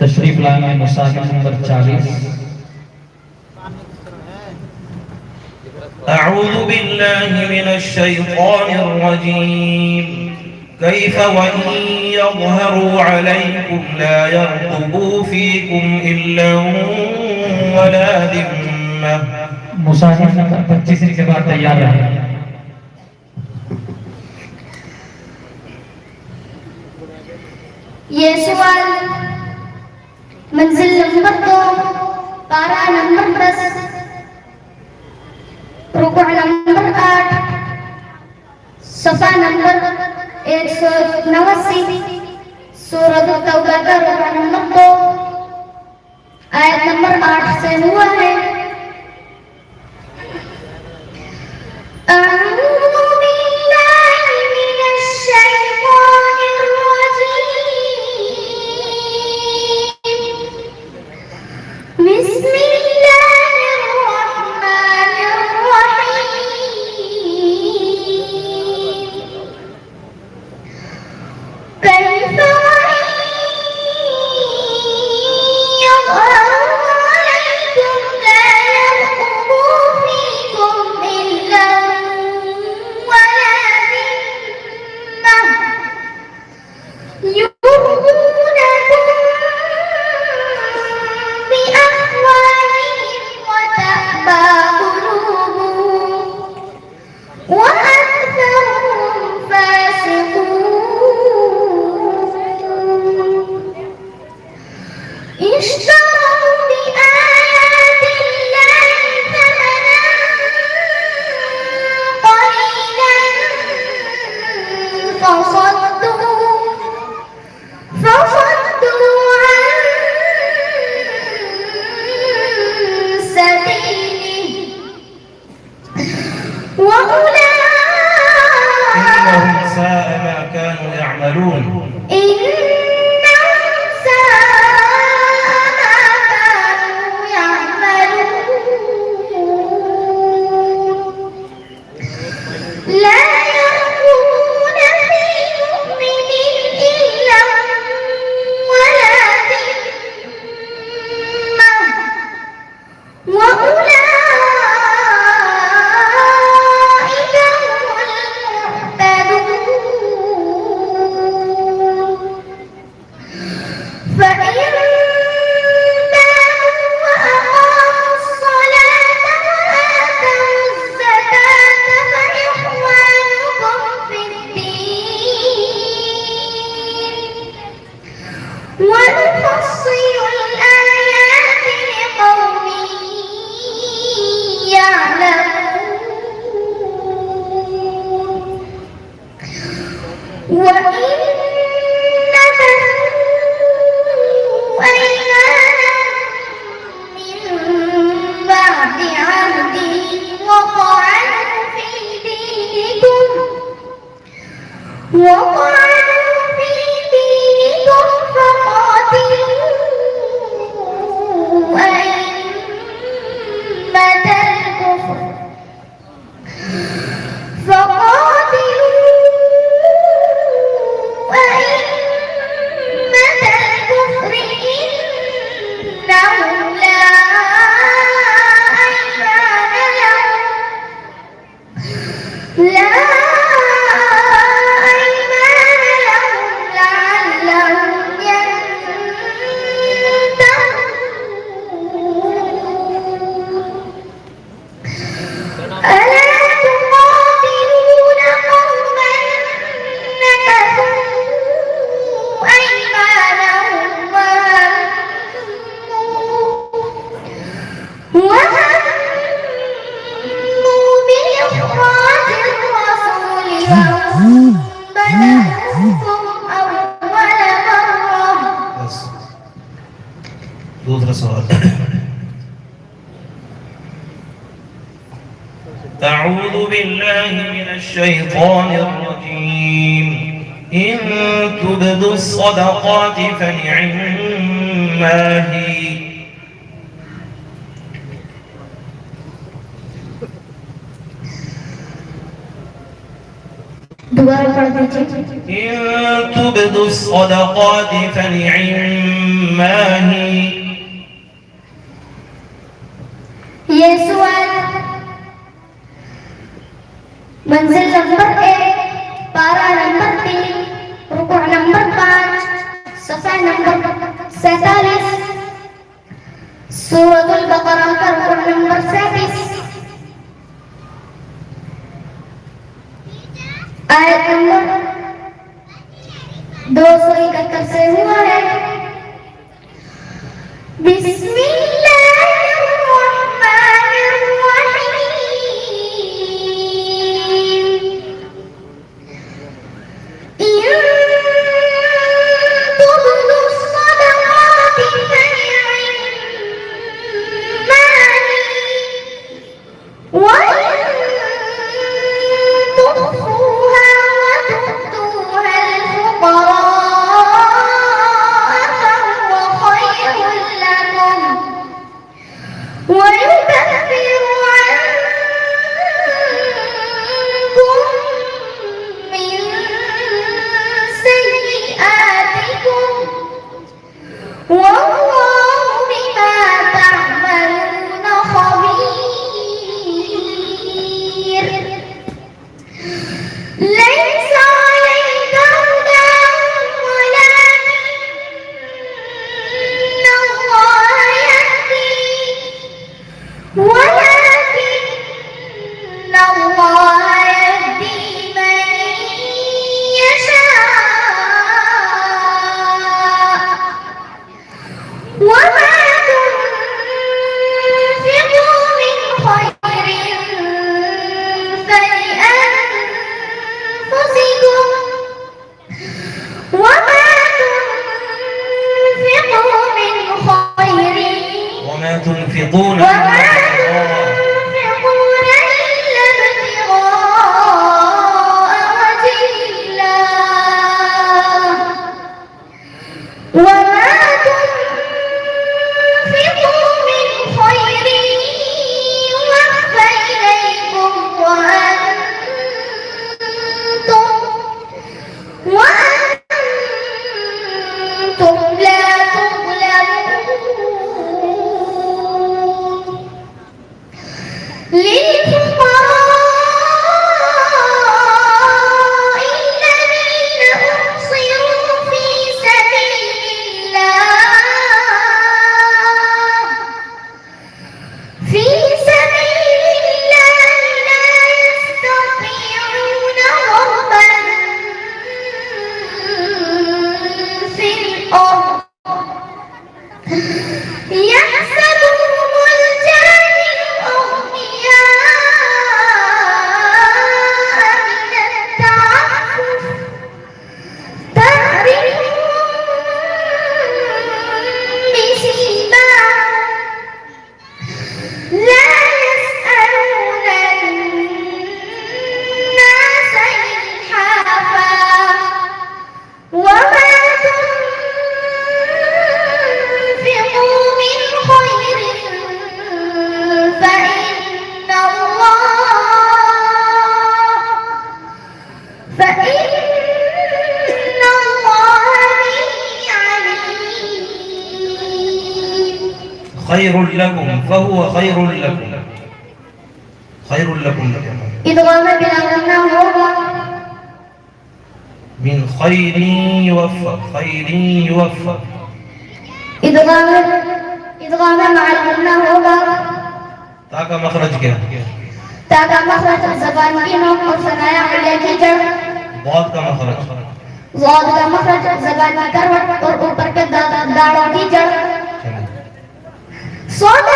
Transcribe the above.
तशरीफ लाएंगे मुसाफिर नंबर 40। أعوذ بالله من الشيطان الرجيم كيف وإن يظهروا عليكم لا يرقبوا فيكم إلا ولا ذمة। मुसाफिर नंबर 25 के बाद तैयार रहे। ये सवाल मंजिल नंबर 2, पारा नंबर 10, रुकू नंबर 8, सफा नंबर 189, सूरत तौबा का रुकू नंबर 2, आयत नंबर 8 से हुआ है। إنهم ساء ما كانوا يعملون. दूसरा सवाल। أعوذ بالله من الشيطان الرجيم إن تبدوا الصدقات فنعما هي إن تبدوا الصدقات فنعما 47 सूरतुल बकरा का रुकन नंबर 37 आयत नंबर 271 से हुआ है। تنفقون خير لكم فهو خير لكم خير لكم إدغام بلا होगा من خير يوفق خير يوفق إدغام مع الغنى होगा ताका मखरज क्या ताका मखरज ज़बान की नोक और सनाया अले की जड़ बहुत का मखरज ज़ाद का मखरज ज़बान की करवट और ऊपर के दाढ़ों की जड़ सोना